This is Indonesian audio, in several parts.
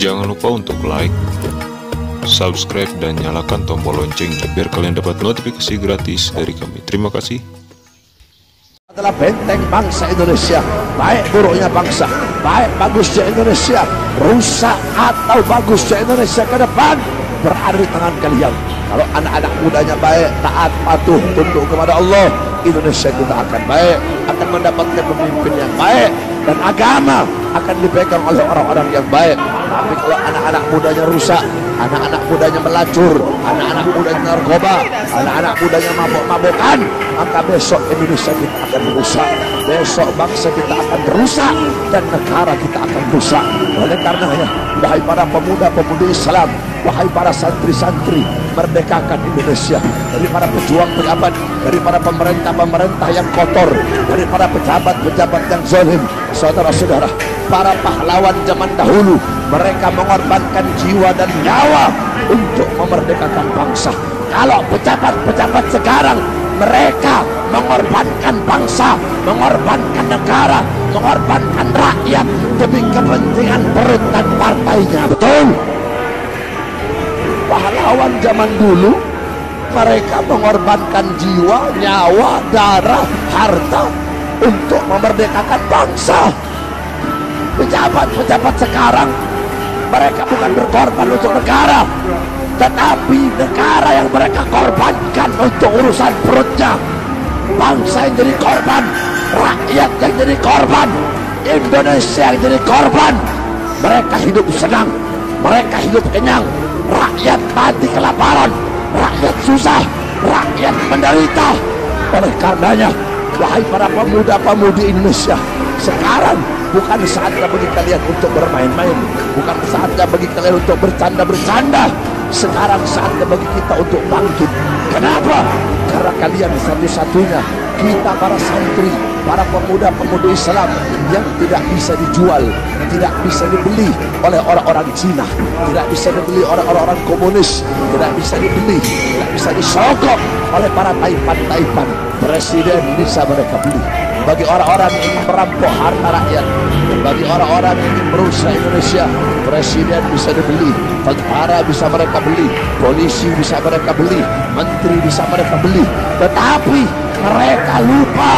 Jangan lupa untuk like, subscribe, dan nyalakan tombol loncengnya biar kalian dapat notifikasi gratis dari kami. Terima kasih. Adalah benteng bangsa Indonesia, baik buruknya bangsa, baik bagusnya Indonesia, rusak atau bagusnya Indonesia ke depan berada di tangan kalian. Kalau anak-anak mudanya baik, taat, patuh, tunduk kepada Allah, Indonesia kita akan baik, akan mendapatkan pemimpin yang baik, dan agama akan dipegang oleh orang-orang yang baik. Tapi kalau anak-anak mudanya rusak, anak-anak mudanya melacur, anak-anak mudanya narkoba, anak-anak mudanya mabok-mabokan, maka besok Indonesia kita akan rusak, besok bangsa kita akan rusak, dan negara kita akan rusak. Oleh karenanya, wahai para pemuda-pemudi Islam, wahai para santri-santri, merdekakan Indonesia dari para pejuang pejabat, dari para pemerintah-pemerintah yang kotor, dari para pejabat-pejabat yang zalim. Saudara-saudara, para pahlawan zaman dahulu, mereka mengorbankan jiwa dan nyawa untuk memerdekakan bangsa. Kalau pejabat-pejabat sekarang, mereka mengorbankan bangsa, mengorbankan negara, mengorbankan rakyat demi kepentingan perut dan partainya. Betul? Pahlawan zaman dulu, mereka mengorbankan jiwa, nyawa, darah, harta untuk memerdekakan bangsa. Pejabat-pejabat sekarang, mereka bukan berkorban untuk negara, tetapi negara yang mereka korbankan untuk urusan perutnya. Bangsa yang jadi korban, rakyat yang jadi korban, Indonesia yang jadi korban. Mereka hidup senang, mereka hidup kenyang, rakyat mati kelaparan, rakyat susah, rakyat menderita. Oleh karenanya, wahai para pemuda-pemudi Indonesia, sekarang bukan saatnya bagi kalian untuk bermain-main, bukan saatnya bagi kalian untuk bercanda-bercanda. Sekarang saatnya bagi kita untuk bangkit. Kenapa? Karena kalian satu-satunya, kita para santri, para pemuda-pemudi Islam yang tidak bisa dijual, tidak bisa dibeli oleh orang-orang Cina, tidak bisa dibeli oleh orang-orang komunis, tidak bisa dibeli, tidak bisa disogok oleh para taipan-taipan. Presiden bisa mereka beli. Bagi orang-orang yang ingin merampok harta rakyat, bagi orang-orang yang ingin merusak Indonesia, presiden bisa dibeli, tentara bisa mereka beli, polisi bisa mereka beli, menteri bisa mereka beli. Tetapi mereka lupa,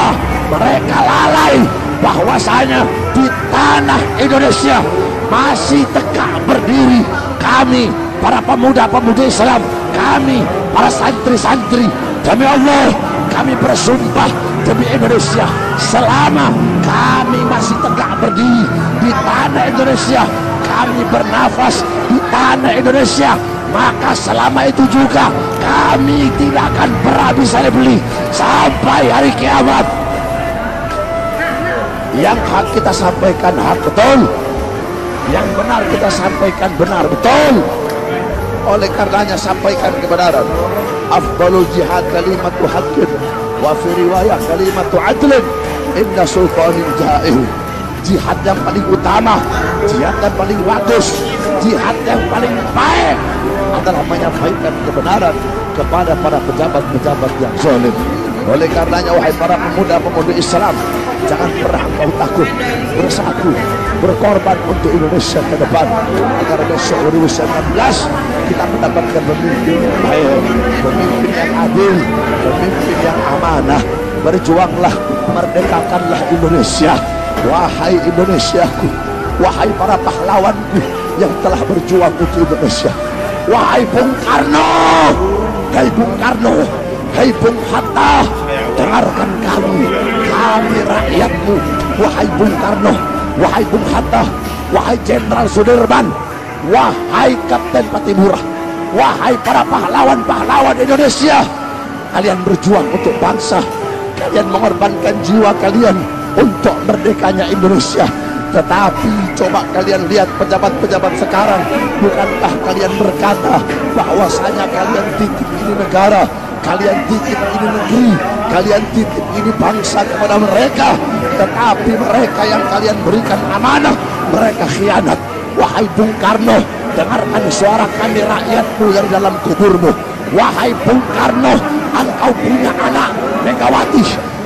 mereka lalai bahwasanya di tanah Indonesia masih tegak berdiri kami, para pemuda-pemudi Islam, kami, para santri-santri. Demi Allah, kami bersumpah demi Indonesia, selama kami masih tegak berdiri di tanah Indonesia, kami bernafas di tanah Indonesia, maka selama itu juga kami tidak akan pernah bisa dibeli sampai hari kiamat. Yang hak kita sampaikan hak betul, yang benar kita sampaikan benar betul. Oleh karenanya, sampaikan kebenaran. Afdalul jihad kalimatu haqqin, wa fi riwayah kalimatu adlin, inna sultanin ja'il. Jihad yang paling utama, jihad yang paling bagus, jihad yang paling baik adalah menyampaikan kebenaran kepada para pejabat-pejabat yang zalim. Oleh karenanya, wahai para pemuda-pemudi Islam, jangan pernah kau takut, bersatu, berkorban untuk Indonesia ke depan, agar besok 2019 kita mendapatkan pemimpin yang baik, pemimpin yang adil, pemimpin yang amanah. Berjuanglah, merdekakanlah Indonesia. Wahai Indonesiaku, wahai para pahlawanku yang telah berjuang untuk Indonesia, wahai Bung Karno, hai Bung Karno, hai Bung Hatta, dengarkan kami rakyatmu. Wahai Bung Karno, wahai Bung Hatta, wahai Jenderal Sudirman, wahai Kapten Patimura, wahai para pahlawan-pahlawan Indonesia, kalian berjuang untuk bangsa, kalian mengorbankan jiwa kalian untuk merdekanya Indonesia. Tetapi coba kalian lihat pejabat-pejabat sekarang, bukankah kalian berkata bahwasanya kalian titip ini negara, kalian titip ini negeri, kalian titip ini bangsa kepada mereka, tetapi mereka yang kalian berikan amanah, mereka khianat. Wahai Bung Karno, dengarkan suara kami rakyatmu dari dalam kuburmu. Wahai Bung Karno, engkau punya anak Megawati.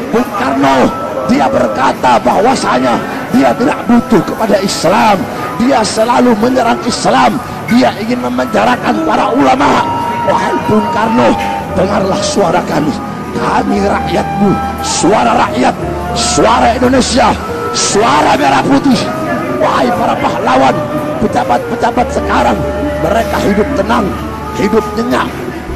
Bung Karno, dia berkata bahwasanya dia tidak butuh kepada Islam, dia selalu menyerang Islam, dia ingin memenjarakan para ulama. Wahai Bung Karno, dengarlah suara kami rakyatmu, suara rakyat, suara Indonesia, suara merah putih. Wahai para pahlawan, pejabat-pejabat sekarang, mereka hidup tenang, hidup nyenyak,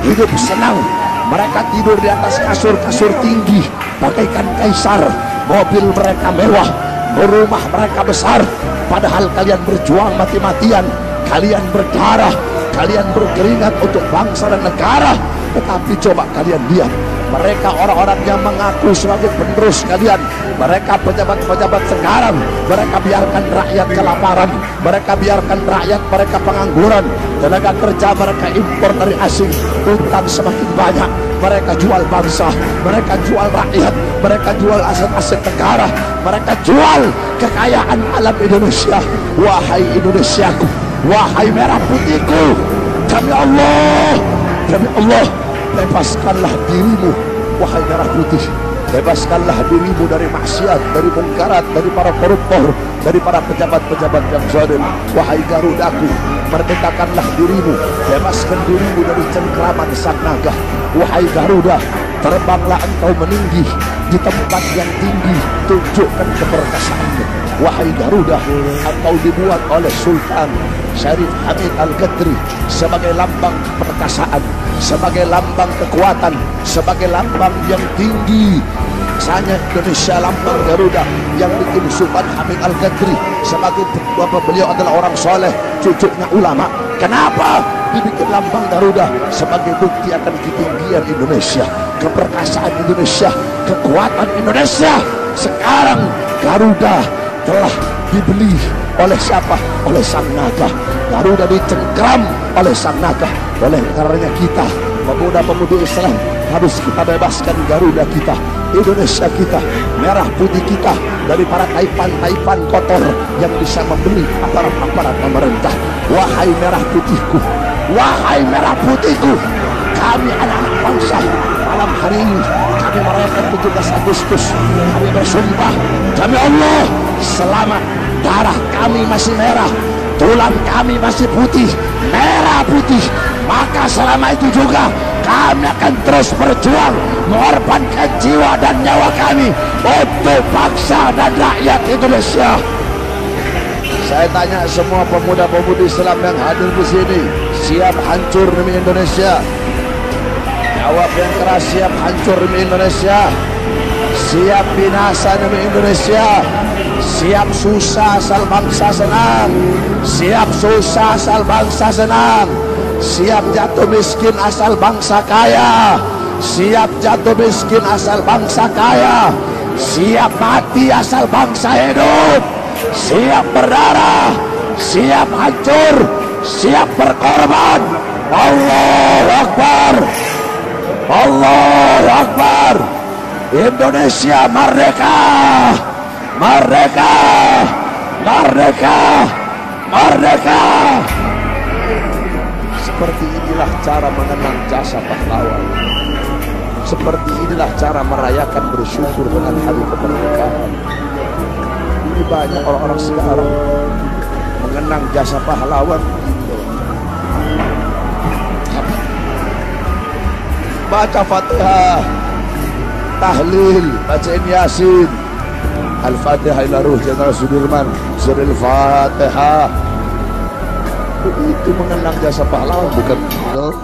hidup senang. Mereka tidur di atas kasur-kasur tinggi bagaikan kaisar, mobil mereka mewah, rumah mereka besar. Padahal kalian berjuang mati-matian, kalian berdarah, kalian berkeringat untuk bangsa dan negara. Tetapi coba kalian lihat, mereka orang-orang yang mengaku sebagai penerus kalian, mereka pejabat-pejabat sekarang, mereka biarkan rakyat kelaparan, mereka biarkan rakyat mereka pengangguran, tenaga kerja mereka impor dari asing, utang semakin banyak, mereka jual bangsa, mereka jual rakyat, mereka jual aset-aset negara, mereka jual kekayaan alam Indonesia. Wahai Indonesiaku, wahai merah putihku, demi Allah, bebaskanlah dirimu, wahai merah putih. Bebaskanlah dirimu dari maksiat, dari mungkarat, dari para koruptor, dari para pejabat-pejabat yang zalim. Wahai Garudaku, merdekakanlah dirimu, bebaskan dirimu dari cengkraman sang naga. Wahai Garuda, terbanglah engkau meninggi di tempat yang tinggi, tunjukkan keperkasaanmu. Wahai Garuda, engkau dibuat oleh Sultan Syarif Hamid Al-Qadri sebagai lambang perkasaan, sebagai lambang kekuatan, sebagai lambang yang tinggi. Misalnya Indonesia lambang Garuda yang bikin Sultan Hamid Al-Qadri sebagai beliau adalah orang soleh, cucunya ulama. Kenapa dibikin lambang Garuda? Sebagai bukti akan ketinggian Indonesia, keperkasaan Indonesia, kekuatan Indonesia. Sekarang Garuda telah dibeli oleh siapa? Oleh sang naga. Garuda dicengkram oleh sang naga. Oleh karenanya kita, pemuda-pemudi Islam, harus kita bebaskan Garuda kita, Indonesia kita, merah putih kita dari para taipan-taipan kotor yang bisa membeli aparat-aparat pemerintah. Wahai merah putihku, wahai merah putihku, kami anak-anak bangsa, malam hari ini kami merayakan 17 Agustus. Kami bersumpah demi Allah, selama darah kami masih merah, tulang kami masih putih, merah putih, maka selama itu juga kami akan terus berjuang, mengorbankan jiwa dan nyawa kami untuk bangsa dan rakyat Indonesia. Saya tanya semua pemuda-pemudi Islam yang hadir di sini, siap hancur demi Indonesia? Jawab yang keras, siap hancur demi Indonesia, siap binasa demi Indonesia, siap susah asal bangsa senang, siap susah asal bangsa senang, siap jatuh miskin asal bangsa kaya, siap jatuh miskin asal bangsa kaya, siap mati asal bangsa hidup, siap berdarah, siap hancur, siap berkorban. Allahu Akbar, Allahu Akbar. Indonesia merdeka, merdeka, merdeka, merdeka. Seperti inilah cara mengenang jasa pahlawan. Seperti inilah cara merayakan bersyukur dengan hari kemerdekaan. Ini banyak orang-orang sekarang mengenang jasa pahlawan. Baca Fatihah, tahlil, bacain Yasin, Al-Fatihah ila ruh Jenderal Sudirman, suril Fatihah. Itu mengenang jasa pahlawan, bukan betul.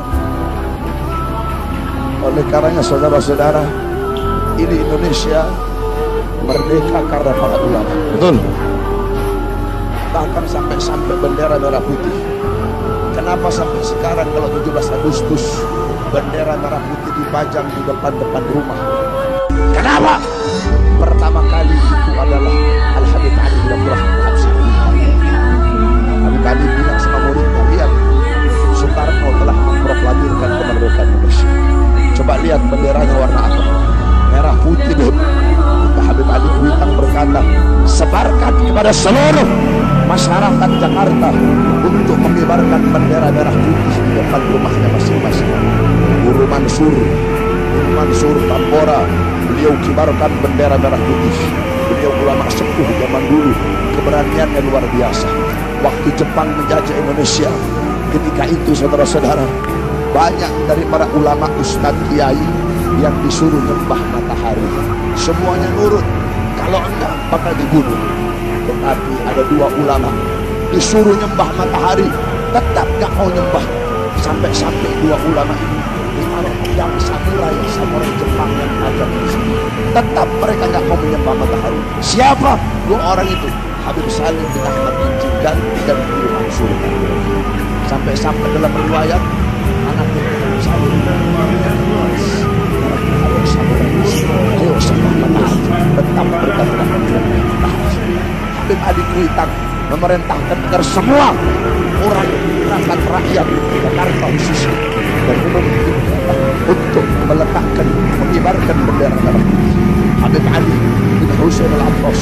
Oleh karenanya saudara-saudara, ini Indonesia merdeka karena para ulama. Betul. Bahkan sampai bendera merah putih. Kenapa sampai sekarang kalau 17 Agustus bendera merah putih dipajang di depan rumah? Kenapa? Pertama kali itu adalah Al-Habib Ali bin Abdurrahman Habsyi. Habib Ali bilang sama muridnya, lihat, Soekarno telah memproklamirkan kemerdekaan Indonesia. Coba lihat benderanya warna apa? Merah putih deh. Maka Habib Ali Kuitang berkata, sebarkan kepada seluruh masyarakat Jakarta untuk mengibarkan bendera merah putih di depan rumahnya masing-masing. Guru Mansur Tambora, beliau kibarkan bendera merah putih. Beliau ulama sepuh zaman dulu, keberaniannya luar biasa. waktu Jepang menjajah Indonesia. Ketika itu saudara-saudara, banyak dari para ulama ustadz kiai yang disuruh nyembah matahari. Semuanya nurut, kalau enggak bakal dibunuh. Tetapi ada dua ulama disuruh nyembah matahari, tetap gak mau nyembah. Sampai-sampai dua ulama ini ditaruh pedang samurai Jepang yang ada di sini. Tetap mereka gak mau menyembah matahari. Siapa dua orang itu? Habib Salim bin Ahmad bin Jindan dan Guru Mansur. Sampai-sampai dalam riwayat anaknya Habib Salim, ayo sembah matahari. Tetap mereka tidak mau menyembah matahari. Habib Adi Kuitang memerintahkan agar semua orang perangkat rakyat Jakarta khususnya dan untuk meletakkan, mengibarkan bendera merah putih. Habib Ali bin Husain Al-Abbas